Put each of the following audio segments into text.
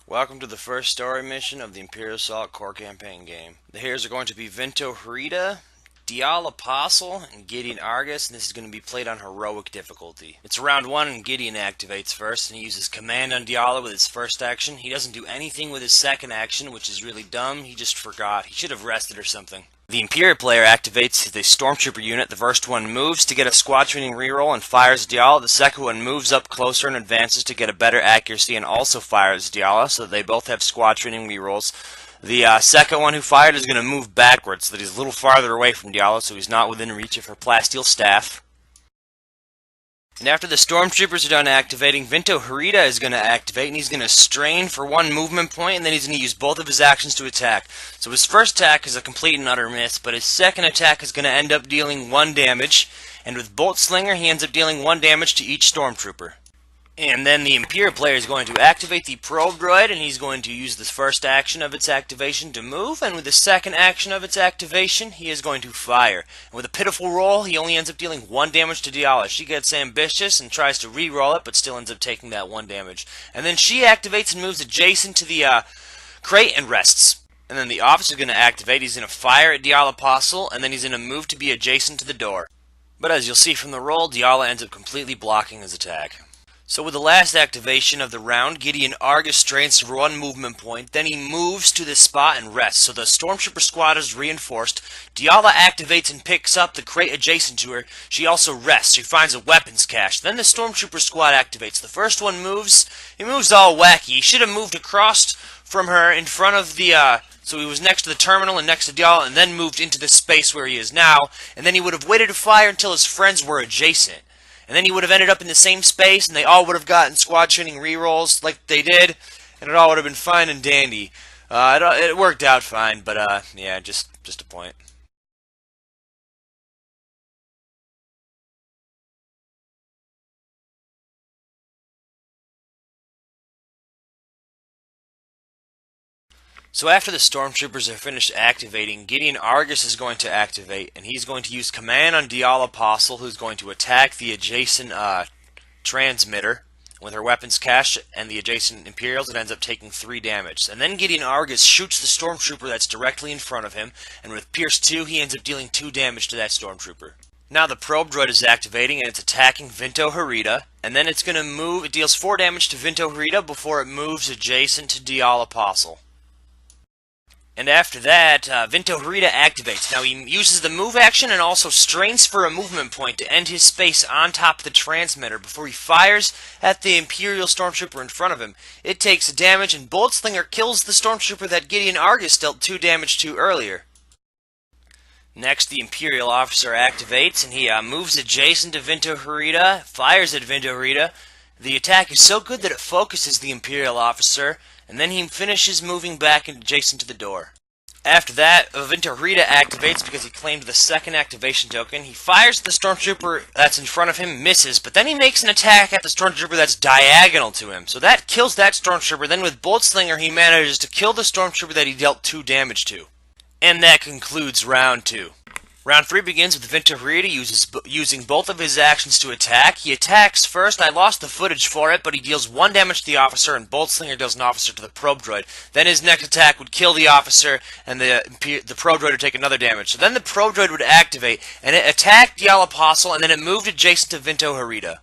Welcome to the first story mission of the Imperial Assault Core campaign game. The heroes are going to be Vinto Herita, Dial Apostle, and Gideon Argus, and this is going to be played on heroic difficulty. It's round 1 and Gideon activates first, and he uses command on Diala with his first action. He doesn't do anything with his second action, which is really dumb. He just forgot. He should have rested or something. The Imperial player activates the Stormtrooper unit. The first one moves to get a squad training reroll and fires Diala. The second one moves up closer and advances to get a better accuracy and also fires Diala, so they both have squad training rerolls. The second one who fired is going to move backwards, so that he's a little farther away from Diala, so he's not within reach of her plasteel staff. And after the Stormtroopers are done activating, Vinto Herita is going to activate, and he's going to strain for one movement point, and then he's going to use both of his actions to attack. So his first attack is a complete and utter miss, but his second attack is going to end up dealing 1 damage, and with Bolt Slinger he ends up dealing 1 damage to each Stormtrooper. And then the Imperial player is going to activate the probe droid, and he's going to use the first action of its activation to move, and with the second action of its activation, he is going to fire. And with a pitiful roll, he only ends up dealing 1 damage to Diala. She gets ambitious and tries to re-roll it, but still ends up taking that 1 damage. And then she activates and moves adjacent to the crate and rests. And then the officer is going to activate. He's going to fire at Diala Apostle, and then he's going to move to be adjacent to the door. But as you'll see from the roll, Diala ends up completely blocking his attack. So with the last activation of the round, Gideon Argus strains for 1 movement point, then he moves to this spot and rests. So the Stormtrooper squad is reinforced. Diala activates and picks up the crate adjacent to her. She also rests. She finds a weapons cache. Then the Stormtrooper squad activates. The first one moves. He moves all wacky. He should have moved across from her in front of the, so he was next to the terminal and next to Diala, and then moved into the space where he is now. And then he would have waited to fire until his friends were adjacent. And then he would have ended up in the same space, and they all would have gotten squad training rerolls like they did, and it all would have been fine and dandy. It worked out fine, but yeah, just a point. So after the Stormtroopers are finished activating, Gideon Argus is going to activate, and he's going to use command on Diala Apostle, who's going to attack the adjacent transmitter with her weapons cache and the adjacent Imperials. It ends up taking 3 damage. And then Gideon Argus shoots the Stormtrooper that's directly in front of him, and with Pierce 2, he ends up dealing 2 damage to that Stormtrooper. Now the probe droid is activating, and it's attacking Vinto Herita, and then it's going to move. It deals 4 damage to Vinto Herita before it moves adjacent to Diala Apostle. And after that, Vinto Herita activates. Now he uses the move action and also strains for a movement point to end his space on top of the transmitter before he fires at the Imperial Stormtrooper in front of him. It takes damage, and Bolt Slinger kills the Stormtrooper that Gideon Argus dealt 2 damage to earlier. Next, the Imperial officer activates, and he moves adjacent to Vinto Herita, fires at Vinto Herita. The attack is so good that it focuses the Imperial officer, and then he finishes moving back and adjacent to the door. After that, Vinto Herita activates because he claimed the second activation token. He fires at the Stormtrooper that's in front of him, misses, but then he makes an attack at the Stormtrooper that's diagonal to him. So that kills that Stormtrooper. Then with Bolt Slinger, he manages to kill the Stormtrooper that he dealt 2 damage to. And that concludes round 2. Round 3 begins with Vinto Herita using both of his actions to attack. He attacks first. I lost the footage for it, but he deals 1 damage to the officer, and Bolt Slinger deals an officer to the probe droid. Then his next attack would kill the officer, and the probe droid would take another damage. So then the probe droid would activate, and it attacked Diala Apostle, and then it moved adjacent to Vinto Herita.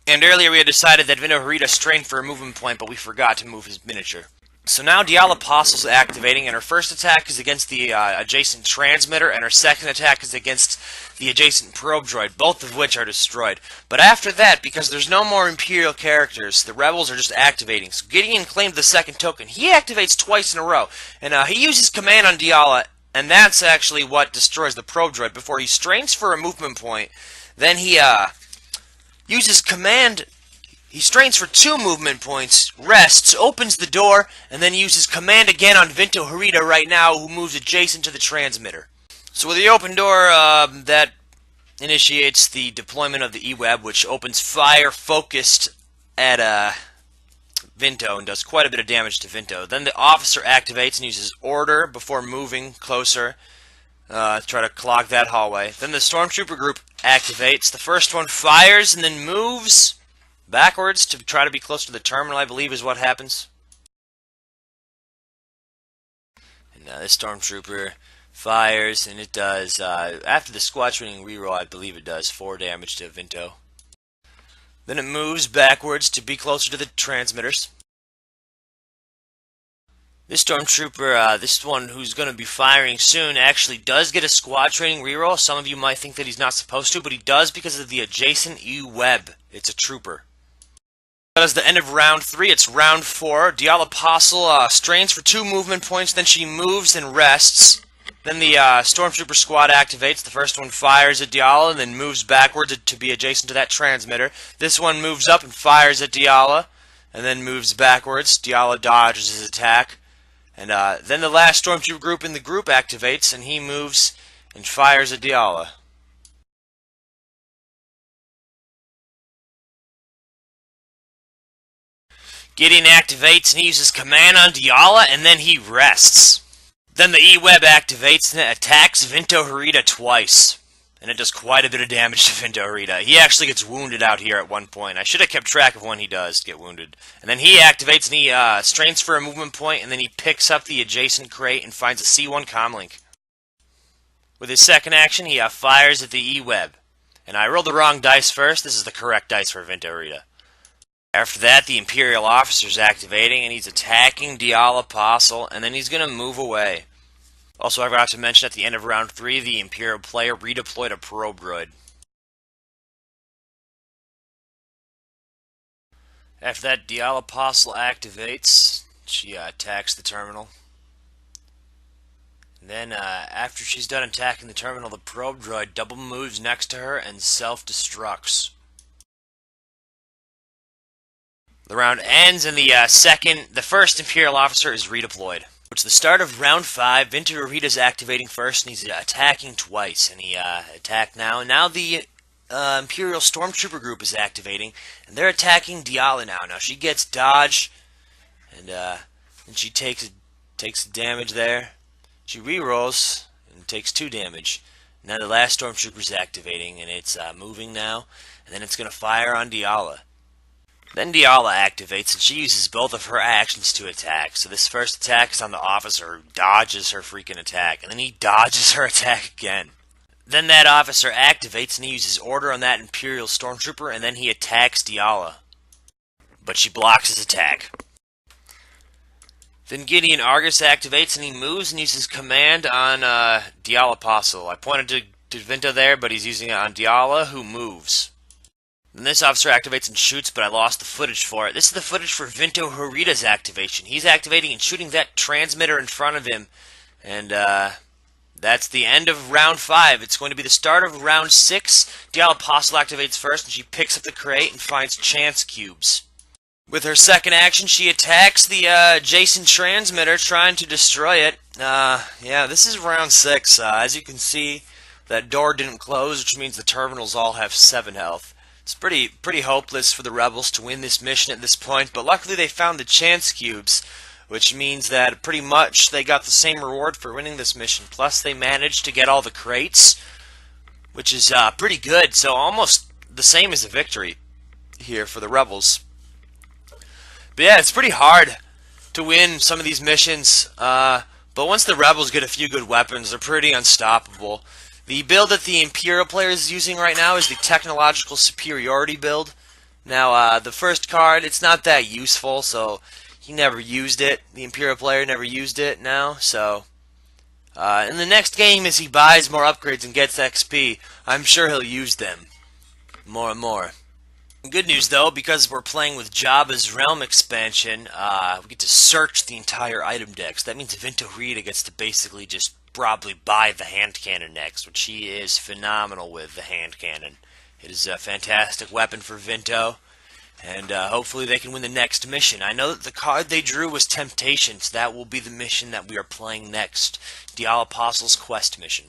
And earlier we had decided that Vinto Herita strained for a movement point, but we forgot to move his miniature. So now Diala Apostle's activating, and her first attack is against the adjacent transmitter, and her second attack is against the adjacent probe droid, both of which are destroyed. But after that, because there's no more Imperial characters, the rebels are just activating. So Gideon claimed the second token. He activates twice in a row, and he uses command on Diala, and that's actually what destroys the probe droid before he strains for a movement point. Then he uses command. He strains for 2 movement points, rests, opens the door, and then uses command again on Vinto Herita right now, who moves adjacent to the transmitter. So with the open door, that initiates the deployment of the E-Web, which opens fire focused at Vinto and does quite a bit of damage to Vinto. Then the officer activates and uses order before moving closer. Try to clog that hallway. Then the Stormtrooper group activates. The first one fires and then moves backwards to try to be close to the terminal, I believe is what happens. Now this Stormtrooper fires, and it does, after the squad training reroll, I believe it does 4 damage to Vinto. Then it moves backwards to be closer to the transmitters. This Stormtrooper, this one who's going to be firing soon, actually does get a squad training reroll. Some of you might think that he's not supposed to, but he does because of the adjacent E-Web. It's a trooper. That is the end of round 3. It's round 4. Dial Apostle strains for 2 movement points, then she moves and rests. Then the Stormtrooper squad activates. The first one fires at Diala and then moves backwards to be adjacent to that transmitter. This one moves up and fires at Diala and then moves backwards. Diala dodges his attack. And then the last Stormtrooper group in the group activates, and he moves and fires at Diala. Gideon activates and he uses command on Diala, and then he rests. Then the E-Web activates and it attacks Vinto Harita twice. And it does quite a bit of damage to Vinto Harita. He actually gets wounded out here at one point. I should have kept track of when he does get wounded. And then he activates and he strains for a movement point, and then he picks up the adjacent crate and finds a C1 comlink. With his second action, he fires at the E-Web. And I rolled the wrong dice first. This is the correct dice for Vinto Harita. After that, the Imperial officer is activating, and he's attacking Dial Apostle, and then he's going to move away. Also, I forgot to mention at the end of round 3, the Imperial player redeployed a probe droid. After that, Dial Apostle activates. She attacks the terminal. And then, after she's done attacking the terminal, the probe droid double moves next to her and self-destructs. The round ends, and the first Imperial officer is redeployed. It's the start of round 5. Vinto Harita is activating first, and he's attacking twice. And he attacked now. And now the Imperial Stormtrooper group is activating, and they're attacking Diala now. Now she gets dodge, and she takes damage there. She rerolls and takes 2 damage. Now the last Stormtrooper is activating, and it's moving now. And then it's going to fire on Diala. Then Diala activates, and she uses both of her actions to attack. So this first attack is on the officer, who dodges her freaking attack, and then he dodges her attack again. Then that officer activates, and he uses order on that Imperial Stormtrooper, and then he attacks Diala. But she blocks his attack. Then Gideon Argus activates, and he moves and uses command on Dial Apostle. I pointed to Vinto there, but he's using it on Diala, who moves. Then this officer activates and shoots, but I lost the footage for it. This is the footage for Vinto Harita's activation. He's activating and shooting that transmitter in front of him. And that's the end of round 5. It's going to be the start of round 6. Dial Apostle activates first, and she picks up the crate and finds chance cubes. With her second action, she attacks the adjacent transmitter, trying to destroy it. Yeah, this is round 6. As you can see, that door didn't close, which means the terminals all have 7 health. It's pretty hopeless for the rebels to win this mission at this point, but luckily they found the chance cubes, which means that pretty much they got the same reward for winning this mission. Plus they managed to get all the crates, which is pretty good, so almost the same as a victory here for the rebels. But yeah, it's pretty hard to win some of these missions, but once the rebels get a few good weapons, they're pretty unstoppable. The build that the Imperial player is using right now is the Technological Superiority build. Now, the first card, it's not that useful, so he never used it. The Imperial player never used it now, so in the next game, as he buys more upgrades and gets XP, I'm sure he'll use them more and more. Good news, though, because we're playing with Jabba's Realm expansion, we get to search the entire item deck. So that means Vinto Harita gets to basically just probably buy the hand cannon next, which he is phenomenal with, the hand cannon. It is a fantastic weapon for Vinto, and hopefully they can win the next mission. I know that the card they drew was Temptation, so that will be the mission that we are playing next, Dial Apostle's Quest mission.